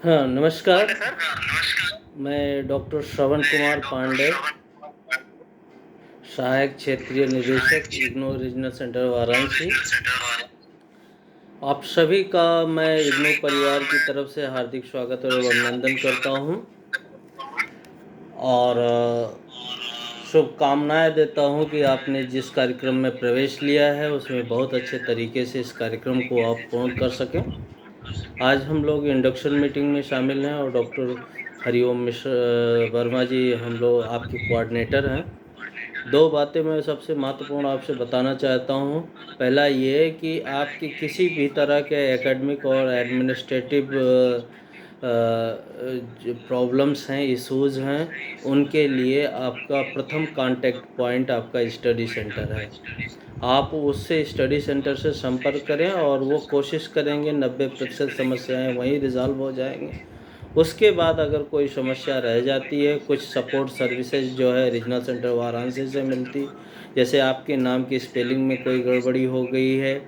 हाँ, नमस्कार। मैं डॉक्टर श्रवण कुमार पांडे, सहायक क्षेत्रीय निदेशक, इग्नू रीजनल सेंटर वाराणसी। आप सभी का मैं इग्नू परिवार की तरफ से हार्दिक स्वागत और अभिनंदन करता हूं और शुभकामनाएं देता हूं कि आपने जिस कार्यक्रम में प्रवेश लिया है उसमें बहुत अच्छे तरीके से इस कार्यक्रम को आप पूर्ण कर सकें। आज हम लोग इंडक्शन मीटिंग में शामिल हैं और डॉक्टर हरिओम मिश्र वर्मा जी हम लोग आपके कोऑर्डिनेटर हैं। दो बातें मैं सबसे महत्वपूर्ण आपसे बताना चाहता हूँ। पहला ये है कि आपकी किसी भी तरह के एकेडमिक और एडमिनिस्ट्रेटिव जो प्रॉब्लम्स हैं, इश्यूज़ हैं, उनके लिए आपका प्रथम कांटेक्ट पॉइंट आपका स्टडी सेंटर है। आप उससे स्टडी सेंटर से संपर्क करें और वो कोशिश करेंगे 90% समस्याएं वहीं रिज़ॉल्व हो जाएंगी। उसके बाद अगर कोई समस्या रह जाती है, कुछ सपोर्ट सर्विसेज जो है रीजनल सेंटर वाराणसी से मिलती, जैसे आपके नाम की स्पेलिंग में कोई गड़बड़ी हो गई है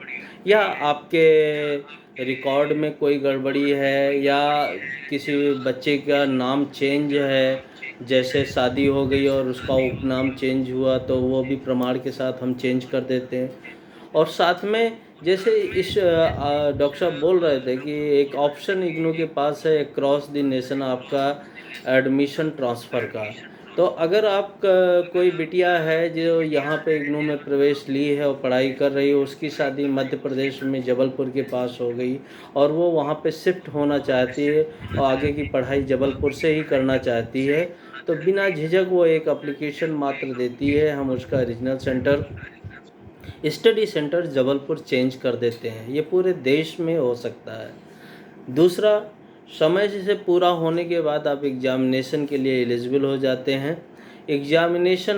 या आपके रिकॉर्ड में कोई गड़बड़ी है या किसी बच्चे का नाम चेंज है, जैसे शादी हो गई और उसका उपनाम चेंज हुआ तो वो भी प्रमाण के साथ हम चेंज कर देते हैं। और साथ में जैसे इस डॉक्टर साहब बोल रहे थे कि एक ऑप्शन इग्नू के पास है क्रॉस द नेशन आपका एडमिशन ट्रांसफ़र का। तो अगर आप कोई बिटिया है जो यहाँ पे इग्नू में प्रवेश ली है और पढ़ाई कर रही है, उसकी शादी मध्य प्रदेश में जबलपुर के पास हो गई और वो वहाँ पे शिफ्ट होना चाहती है और आगे की पढ़ाई जबलपुर से ही करना चाहती है, तो बिना झिझक वो एक एप्लीकेशन मात्र देती है, हम उसका regional centre study centre Jabalpur change कर देते हैं। ये पूरे देश में हो सकता है। दूसरा, समय से पूरा होने के बाद आप एग्जामिनेशन के लिए एलिजिबल हो जाते हैं। एग्जामिनेशन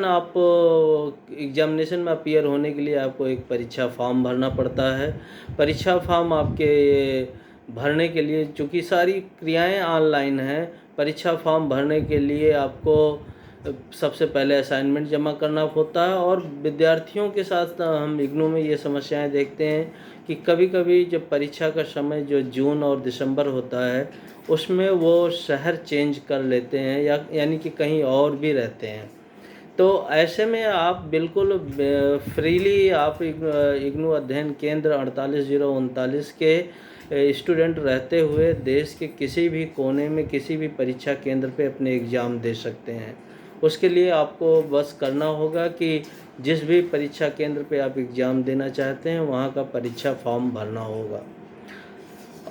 में अपीयर होने के लिए आपको एक परीक्षा फॉर्म भरना पड़ता है। परीक्षा फॉर्म आपके भरने के लिए, चूँकि सारी क्रियाएं ऑनलाइन हैं, परीक्षा फॉर्म भरने के लिए आपको सबसे पहले असाइनमेंट जमा करना होता है। और विद्यार्थियों के साथ हम इग्नू में ये समस्याएं देखते हैं कि कभी-कभी जब परीक्षा का समय जो जून और दिसंबर होता है, उसमें वो शहर चेंज कर लेते हैं या यानी कि कहीं और भी रहते हैं। तो ऐसे में आप बिल्कुल फ्रीली आप इग्नू अध्ययन केंद्र 48039 के स्टूडेंट रहते हुए देश के किसी भी कोने में किसी भी परीक्षा केंद्र पे अपने एग्ज़ाम दे सकते हैं। उसके लिए आपको बस करना होगा कि जिस भी परीक्षा केंद्र पे आप एग्ज़ाम देना चाहते हैं वहाँ का परीक्षा फॉर्म भरना होगा।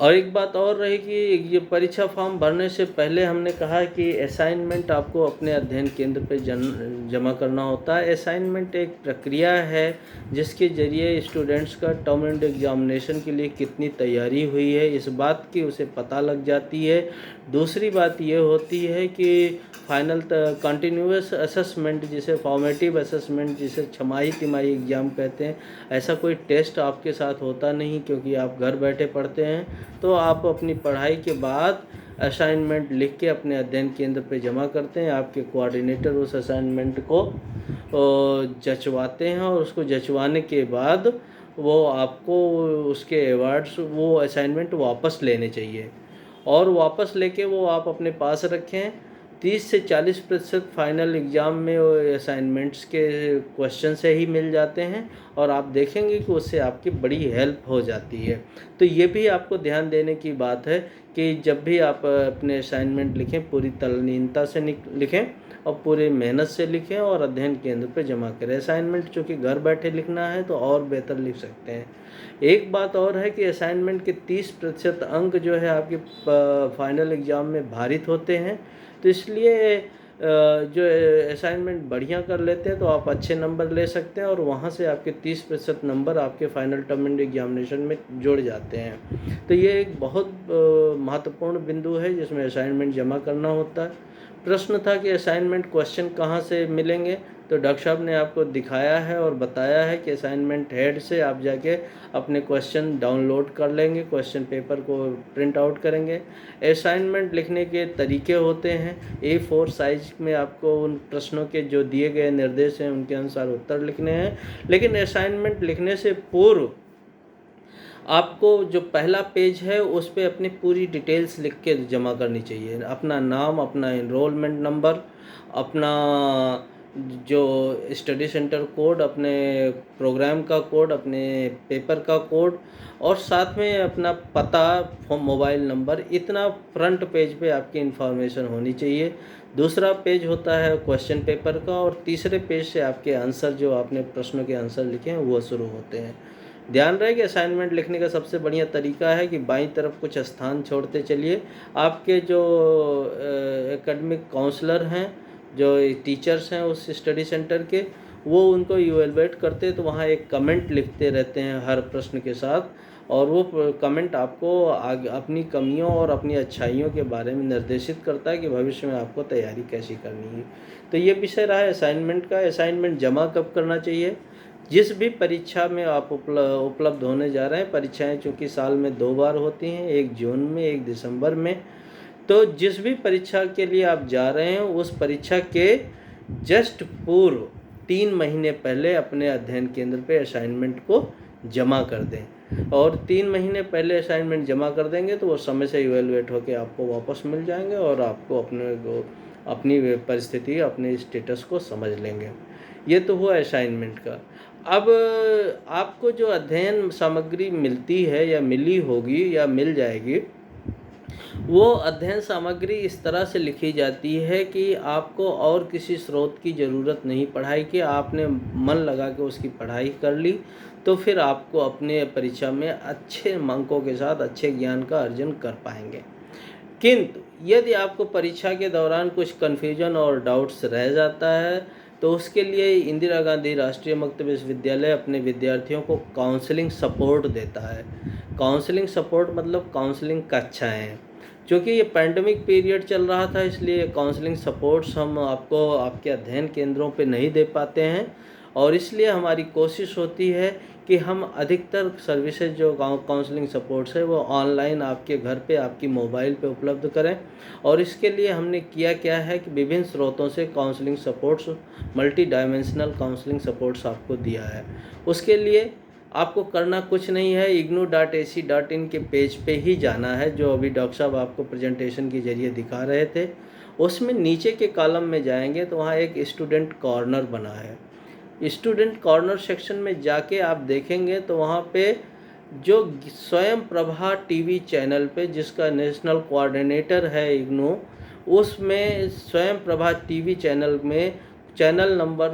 और एक बात और रही कि ये परीक्षा फॉर्म भरने से पहले हमने कहा कि असाइनमेंट आपको अपने अध्ययन केंद्र पे जमा करना होता है। असाइनमेंट एक प्रक्रिया है जिसके ज़रिए स्टूडेंट्स का टर्म एंड एग्जामिनेशन के लिए कितनी तैयारी हुई है इस बात की उसे पता लग जाती है। दूसरी बात ये होती है कि फाइनल कंटिन्यूअस असेसमेंट, जिसे फॉर्मेटिव असेसमेंट, जिसे छमाही तिमाही एग्ज़ाम कहते हैं, ऐसा कोई टेस्ट आपके साथ होता नहीं क्योंकि आप घर बैठे पढ़ते हैं। तो आप अपनी पढ़ाई के बाद असाइनमेंट लिख के अपने अध्ययन केंद्र पे जमा करते हैं। आपके कोऑर्डिनेटर उस असाइनमेंट को जचवाते हैं और उसको जचवाने के बाद वो आपको उसके अवार्ड्स, वो असाइनमेंट वापस लेने चाहिए और वापस लेके वो आप अपने पास रखें। 30 से 40% फाइनल एग्ज़ाम में असाइनमेंट्स के क्वेश्चन से ही मिल जाते हैं और आप देखेंगे कि उससे आपकी बड़ी हेल्प हो जाती है। तो ये भी आपको ध्यान देने की बात है कि जब भी आप अपने असाइनमेंट लिखें, पूरी तल्लीनता से लिखें और पूरी मेहनत से लिखें और अध्ययन केंद्र पर जमा करें। असाइनमेंट चूँकि घर बैठे लिखना है तो और बेहतर लिख सकते हैं। एक बात और है कि असाइनमेंट के 30% अंक जो है आपके फाइनल एग्ज़ाम में भारित होते हैं, तो इसलिए जो असाइनमेंट बढ़िया कर लेते हैं तो आप अच्छे नंबर ले सकते हैं और वहाँ से आपके 30% नंबर आपके फाइनल टर्म एंड एग्जामिनेशन में जुड़ जाते हैं। तो ये एक बहुत महत्वपूर्ण बिंदु है जिसमें असाइनमेंट जमा करना होता है। प्रश्न था कि असाइनमेंट क्वेश्चन कहाँ से मिलेंगे, तो डॉक्टर साहब ने आपको दिखाया है और बताया है कि असाइनमेंट हेड से आप जाके अपने क्वेश्चन डाउनलोड कर लेंगे, क्वेश्चन पेपर को प्रिंट आउट करेंगे। असाइनमेंट लिखने के तरीके होते हैं, A4 साइज में आपको उन प्रश्नों के जो दिए गए निर्देश हैं उनके अनुसार उत्तर लिखने हैं। लेकिन असाइनमेंट लिखने से पूर्व आपको जो पहला पेज है उस पे अपनी पूरी डिटेल्स लिख के जमा करनी चाहिए। अपना नाम, अपना एनरोलमेंट नंबर, अपना जो स्टडी सेंटर कोड, अपने प्रोग्राम का कोड, अपने पेपर का कोड, और साथ में अपना पता, मोबाइल नंबर, इतना फ्रंट पेज पे आपकी इन्फॉर्मेशन होनी चाहिए। दूसरा पेज होता है क्वेश्चन पेपर का, और तीसरे पेज से आपके आंसर, जो आपने प्रश्नों के आंसर लिखे हैं, वो शुरू होते हैं। ध्यान रहे कि असाइनमेंट लिखने का सबसे बढ़िया तरीका है कि बाईं तरफ कुछ स्थान छोड़ते चलिए। आपके जो एकेडमिक काउंसलर हैं, जो टीचर्स हैं उस स्टडी सेंटर के, वो उनको इवेलुएट करते, तो वहाँ एक कमेंट लिखते रहते हैं हर प्रश्न के साथ, और वो कमेंट आपको अपनी कमियों और अपनी अच्छाइयों के बारे में निर्देशित करता है कि भविष्य में आपको तैयारी कैसी करनी है। तो ये विषय रहा है असाइनमेंट का। असाइनमेंट जमा कब करना चाहिए? जिस भी परीक्षा में आप उपलब्ध होने जा रहे हैं, परीक्षाएं चूँकि साल में 2 बार होती हैं, एक जून में, एक दिसंबर में, तो जिस भी परीक्षा के लिए आप जा रहे हैं उस परीक्षा के जस्ट पूर्व 3 महीने पहले अपने अध्ययन केंद्र पे असाइनमेंट को जमा कर दें, और 3 महीने पहले असाइनमेंट जमा कर देंगे तो वो समय से इवेलुएट होकर आपको वापस मिल जाएंगे, और आपको अपनी परिस्थिति, अपने स्टेटस को समझ लेंगे। ये तो हुआ असाइनमेंट का। अब आपको जो अध्ययन सामग्री मिलती है, या मिली होगी, या मिल जाएगी, वो अध्ययन सामग्री इस तरह से लिखी जाती है कि आपको और किसी स्रोत की ज़रूरत नहीं पढ़ाई की। आपने मन लगा के उसकी पढ़ाई कर ली तो फिर आपको अपने परीक्षा में अच्छे अंकों के साथ अच्छे ज्ञान का अर्जन कर पाएंगे। किंतु यदि आपको परीक्षा के दौरान कुछ कन्फ्यूजन और डाउट्स रह जाता है, तो उसके लिए इंदिरा गांधी राष्ट्रीय मुक्त विश्वविद्यालय अपने विद्यार्थियों को काउंसलिंग सपोर्ट देता है। काउंसलिंग सपोर्ट मतलब काउंसलिंग कक्षाएँ। क्योंकि ये पैंडमिक पीरियड चल रहा था, इसलिए काउंसलिंग सपोर्ट्स हम आपको आपके अध्ययन केंद्रों पे नहीं दे पाते हैं, और इसलिए हमारी कोशिश होती है कि हम अधिकतर सर्विसेज जो काउंसलिंग सपोर्ट्स है वो ऑनलाइन आपके घर पे, आपकी मोबाइल पे उपलब्ध करें। और इसके लिए हमने किया क्या है कि विभिन्न स्रोतों से counselling supports, multi dimensional counselling supports आपको दिया है। उसके लिए आपको करना कुछ नहीं है, ignou.ac.in के पेज पे ही जाना है, जो अभी डॉक्टर साहब आपको प्रेजेंटेशन के जरिए दिखा रहे थे। उसमें नीचे के कॉलम में जाएंगे तो वहाँ एक स्टूडेंट कॉर्नर बना है। स्टूडेंट कॉर्नर सेक्शन में जाके आप देखेंगे तो वहाँ पे जो स्वयं प्रभा टीवी चैनल पे, जिसका नेशनल कोऑर्डिनेटर है इग्नू, उसमें स्वयं प्रभा टीवी चैनल में चैनल नंबर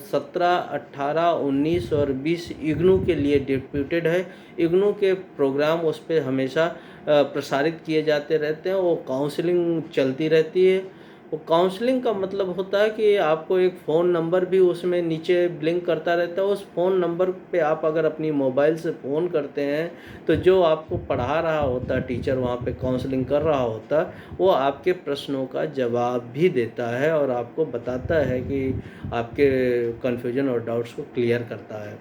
17, 18, 19 और 20 इग्नू के लिए डिप्यूटेड है। इग्नू के प्रोग्राम उस पर हमेशा प्रसारित किए जाते रहते हैं, वो काउंसलिंग चलती रहती है। वो काउंसलिंग का मतलब होता है कि आपको एक फ़ोन नंबर भी उसमें नीचे ब्लिंक करता रहता है। उस फ़ोन नंबर पे आप अगर अपनी मोबाइल से फ़ोन करते हैं तो जो आपको पढ़ा रहा होता है टीचर, वहाँ पे काउंसलिंग कर रहा होता, वो आपके प्रश्नों का जवाब भी देता है और आपको बताता है कि आपके कन्फ्यूजन और डाउट्स को क्लियर करता है।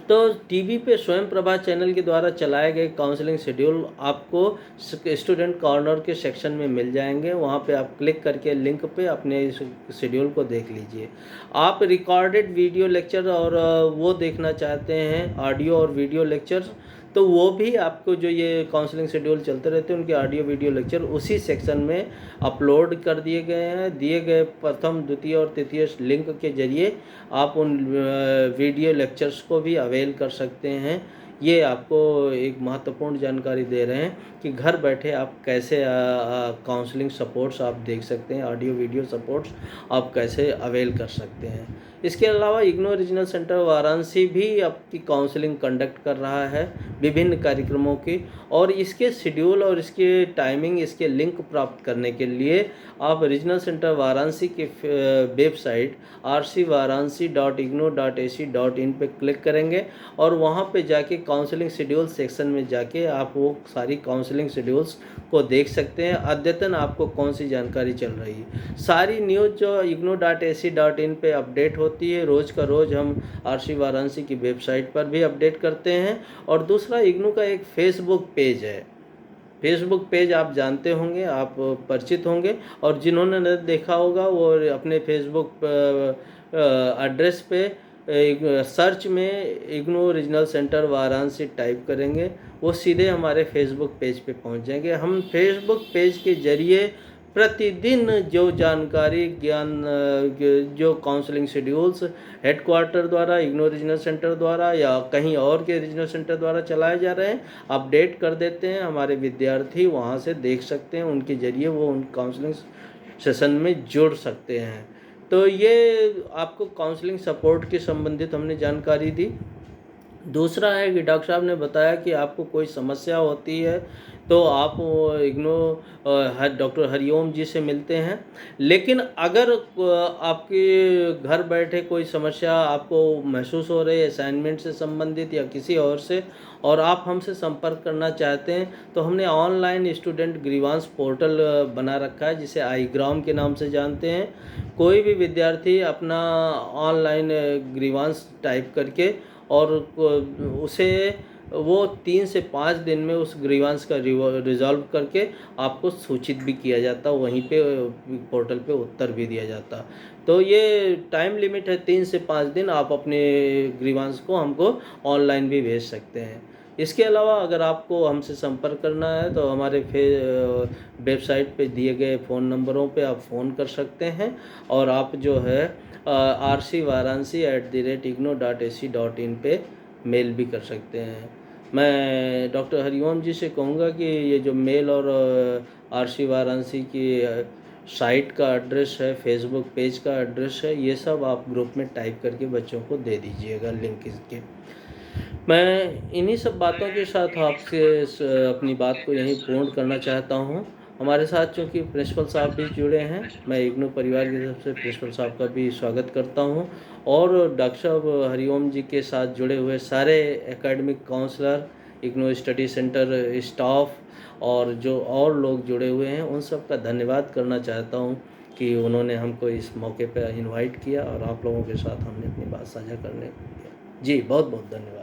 तो टीवी पे स्वयं प्रभा चैनल के द्वारा चलाए गए काउंसलिंग शेड्यूल आपको स्टूडेंट कॉर्नर के सेक्शन में मिल जाएंगे। वहाँ पे आप क्लिक करके लिंक पे अपने शेड्यूल को देख लीजिए। आप रिकॉर्डेड वीडियो लेक्चर और वो देखना चाहते हैं, ऑडियो और वीडियो लेक्चर्स, तो वो भी आपको जो ये काउंसलिंग शेड्यूल चलते रहते हैं उनके ऑडियो वीडियो लेक्चर उसी सेक्शन में अपलोड कर दिए गए हैं। दिए गए प्रथम, द्वितीय और तृतीय लिंक के जरिए आप उन वीडियो लेक्चर्स को भी अवेल कर सकते हैं। ये आपको एक महत्वपूर्ण जानकारी दे रहे हैं कि घर बैठे आप कैसे काउंसलिंग सपोर्ट्स आप देख सकते हैं, ऑडियो वीडियो सपोर्ट्स आप कैसे अवेल कर सकते हैं। इसके अलावा इग्नू रीजनल सेंटर वाराणसी भी आपकी काउंसलिंग कंडक्ट कर रहा है विभिन्न कार्यक्रमों की, और इसके शेड्यूल और इसके टाइमिंग, इसके लिंक प्राप्त करने के लिए आप रीजनल सेंटर वाराणसी के वेबसाइट rcvaranasi.ignou.ac.in पे क्लिक करेंगे और वहाँ पे जाके काउंसलिंग शेड्यूल सेक्शन में जाके आप वो सारी काउंसलिंग शेड्यूल्स को देख सकते हैं। अद्यतन आपको कौन सी जानकारी चल रही है, सारी न्यूज़ जो ignou.ac.in पे अपडेट होती है, रोज़ का रोज़ हम RC वाराणसी की वेबसाइट पर भी अपडेट करते हैं। और दूसरा, इग्नू का एक फेसबुक पेज है। फेसबुक पेज आप जानते होंगे, आप परिचित होंगे, और जिन्होंने नहीं देखा होगा वो अपने फेसबुक एड्रेस पे सर्च में IGNOU regional centre Varanasi type करेंगे, वो सीधे हमारे फेसबुक पेज पे पहुंच जाएंगे। हम फेसबुक पेज के जरिए प्रतिदिन जो जानकारी ज्ञान जो काउंसलिंग शेड्यूल्स हेडक्वार्टर द्वारा, इग्नू रीजनल सेंटर द्वारा या कहीं और के रीजनल सेंटर द्वारा चलाए जा रहे हैं, अपडेट कर देते हैं। हमारे विद्यार्थी वहां से देख सकते हैं, उनके जरिए वो उन काउंसलिंग सेशन में जुड़ सकते हैं। तो ये आपको काउंसलिंग सपोर्ट के संबंधित हमने जानकारी दी। दूसरा है कि डॉक्टर साहब ने बताया कि आपको कोई समस्या होती है तो आप इग्नू डॉक्टर हरिओम जी से मिलते हैं। लेकिन अगर आपके घर बैठे कोई समस्या आपको महसूस हो रही है असाइनमेंट से संबंधित या किसी और से, और आप हमसे संपर्क करना चाहते हैं, तो हमने ऑनलाइन स्टूडेंट ग्रीवांस पोर्टल बना रखा है, जिसे iGram के नाम से जानते हैं। कोई भी विद्यार्थी अपना ऑनलाइन ग्रीवांस टाइप करके और उसे वो 3 से 5 दिन में उस ग्रीवांस का रिजॉल्व करके आपको सूचित भी किया जाता, वहीं पे पोर्टल पे उत्तर भी दिया जाता। तो ये टाइम लिमिट है 3 से 5 दिन, आप अपने ग्रीवांस को हमको ऑनलाइन भी भेज सकते हैं। इसके अलावा अगर आपको हमसे संपर्क करना है तो हमारे वेबसाइट पे दिए गए फ़ोन नंबरों पे आप फ़ोन कर सकते हैं, और आप जो है rcvaranasi@igno.ac.in पे मेल भी कर सकते हैं। मैं डॉक्टर हरिओम जी से कहूँगा कि ये जो मेल और RC वाराणसी की साइट का एड्रेस है, फेसबुक पेज का एड्रेस है, ये सब आप ग्रुप में टाइप करके बच्चों को दे दीजिएगा लिंक इसके। मैं इन्हीं सब बातों के साथ आपसे अपनी बात को यहीं पूर्ण करना चाहता हूँ। हमारे साथ चूँकि प्रिंसिपल साहब भी जुड़े हैं, मैं इग्नू परिवार की तरफ से प्रिंसिपल साहब का भी स्वागत करता हूँ, और डॉक्टर साहब हरिओम जी के साथ जुड़े हुए सारे academic counsellor, IGNOU study centre staff और जो और लोग जुड़े हुए हैं, उन सब का धन्यवाद करना चाहता हूँ कि उन्होंने हमको इस मौके पर इनवाइट किया और आप लोगों के साथ हमने अपनी बात साझा करने दिया। जी बहुत बहुत धन्यवाद।